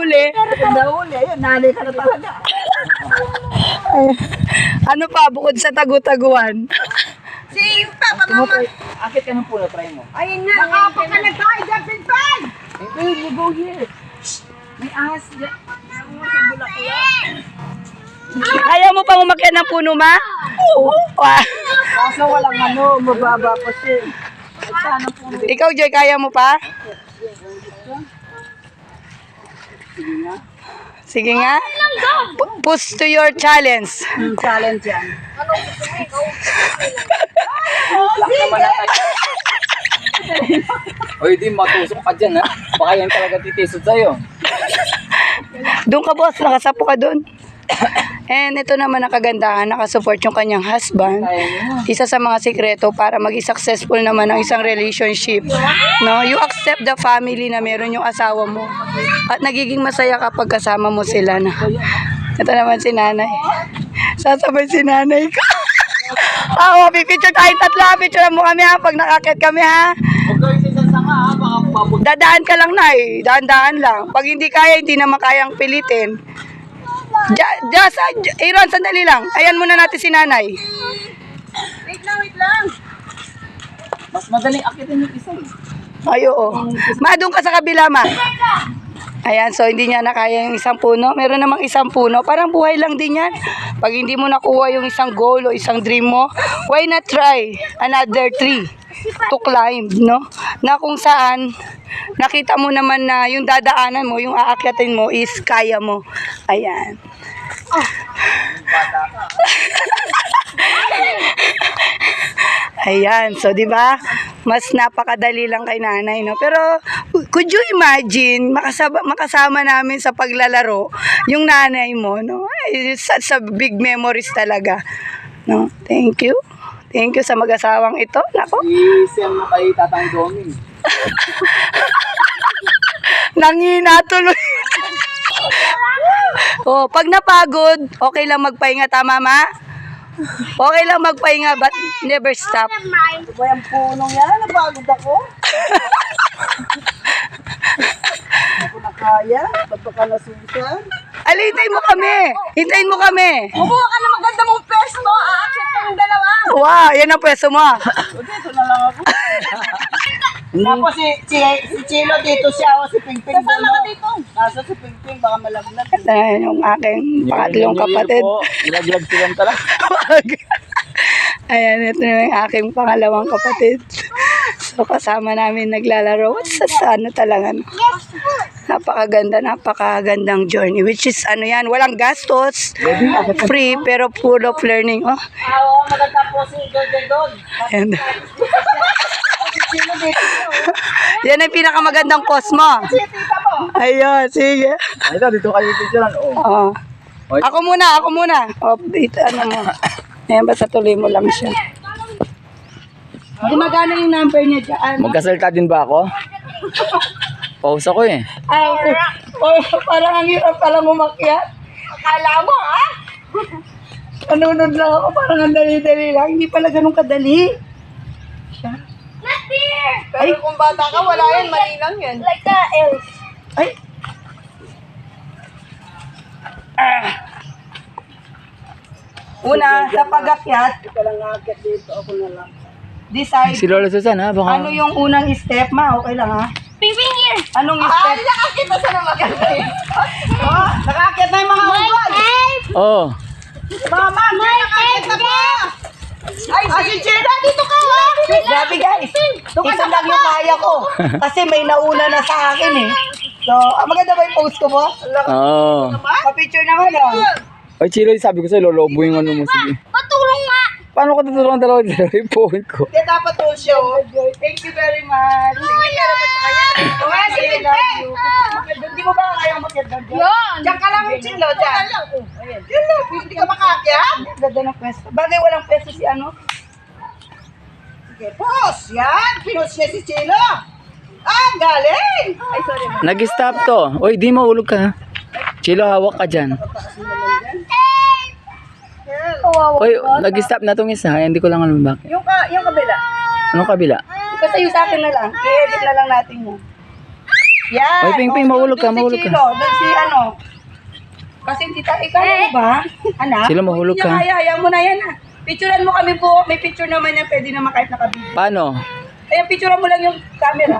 nahuli. Nahuli, ayun, nanay ka na talaga. Ay, ano pa, bukod sa tagu-taguan? Si Papa Mama. Akit ka ng puno, try mo. Ayun nga, nakapag ka na tayo dyan, Pinpan! Hey, you go here. May ahas dyan. Sa Bulaklak. Kaya mo pang umakyat ng puno, ma? Oo. Kaso walang ano, mababa pa siya. At sana po. Ikaw, Joy, kaya mo pa? Sige nga. Push to your challenge. Challenge yan. Oy, di matusok ka dyan, ha? Baka yan talaga titisod sa'yo. Doon ka, boss. Nakasapo ka doon. And ito naman ang kagandahan, nakasupport yung kanyang husband. Isa sa mga sikreto para maging successful naman ang isang relationship. No, you accept the family na meron yung asawa mo. At nagiging masaya kapag kasama mo sila na. Ito naman si nanay. Sasabay si nanay ko. Pipicture tayo tatlo. Picture mo kami ha pag nakakit kami ha. Huwag kayo sa isang sanga, ha? Baka mabot. Dadaan ka lang na eh. Daan-daan lang. Pag hindi kaya, hindi naman kayang pilitin. Aaron, sandali lang. Ayan muna natin si nanay. Wait lang. Mas madaling akitin yung isa, eh. Ay, oo. Ma, doon ka sa kabila, ma. Ayan, so hindi niya nakaya yung isang puno. Meron namang isang puno. Parang buhay lang din yan. Pag hindi mo nakuha yung isang goal o isang dream mo, why not try another tree to climb, no? Na kung saan, nakita mo naman na yung dadaanan mo, yung aakyatin mo is kaya mo. Ayan. Ayan, so 'di ba? Mas napakadali lang kay nanay, no? Pero could you imagine makasama namin sa paglalaro yung nanay mo, no? Ay, sa big memories talaga. No? Thank you. Thank you sa mag-asawang ito. Nako. I-send mo kay Tatang Doming. Nangina tuloy. Oh, pag napagod, okay lang magpahinga, tama, ma? Okay lang magpahinga, but never stop. Ito ba yung punong yan? Napagod ako. Ako na kaya. Pagpaka nasusan. Ali, hintayin mo kami. Hintayin mo kami. Kumuha ka na maganda mong pesto. Aakit ka ng dalawa. Wow, yan ang pwesto mo. Dito na lang ako. Tapos si Chilo dito siya. Si Pingping. Kasama ka dito. Nasa si Pingping. Baka malaglag. Ayan yung aking pangatlong kapatid. Nilaglag silang talaga. Ayan, ito na yung aking pangalawang kapatid. So, kasama namin naglalaro. Sa ano talaga, no? Napakagandang journey. Which is, ano yan, walang gastos. Free, pero full of learning. Oh. Oo, maganda po si Dodon. Ayan. Si Chilo dito. Yan ang pinakamagandang post mo. Si tita mo. Ayun, sige. Ito, dito kayo picturean. Oh. Ako muna. Oh, ito, ano mo. Ayan, basta tuloy mo lang siya. Gumagana yung number niya dyan. Magkasalta din ba ako? Pause ako, eh. Ay, parang ang hirap palang umakyat. Akala mo, ha? Panunod lang ako, parang ang dali-dali lang. Hindi pala ganun kadali. Pero kung bata ka, wala yan. Mali lang yan. Like the elf. Ay! Una, sa pag-akyat, Ito lang akit dito. Ako na lang. decide Si Lola Susan, ha? Baka... ano yung unang step, ma. Okay lang, ha? Ping-ping here. Anong step? Nakakita siya na maganda yun. Oh, nakakit na yung mga ungod. Oh. Mama, nakakit na pa. Ay, si Chida, dito ka, ha? Grabe, guys. Ito lang yung kaya ko. Kasi may nauna na sa akin, eh. So, maganda ba yung post ko mo? Oo. Pa-picture naman, Ay, Chilo, sabi ko sa'yo, lolobo yung ano mo. Sige. Patulong nga. Paano ko tutulungan dalawa yung phone ko? Kaya dapat to show. Thank you very much. Si Pinpeng. Hindi mo ba kaya makyat doon? Yun. Diyan ka lang, Chilo, dyan. Yun lang, hindi ka makakyan. Ganda ng pwesto. Bagay walang pwesto si ano? Sige, boss. Yan, pinost niya si Chilo. Ah, galing. Ay, sorry. Nag-stop to. Uy, di maulog ka, ha? Chilo, hawak ka dyan. Uy, nag-stop na tong isa. Hindi ko lang alam bakit. Yung kabila. Anong kabila? Basta yung sa akin na lang. I-edit na lang natin yun. Yan. Oy, Ping Ping, mahulog ka, doon mahulog si ka. Chilo, doon si ano. Kasi ikaw ano ba? Anak? Sila mahulog ka. Hayaan mo na yan ha. Picturean mo kami po. May picture naman yan. Pwede naman kahit nakabili. Paano? Ayan, picturean mo lang yung camera.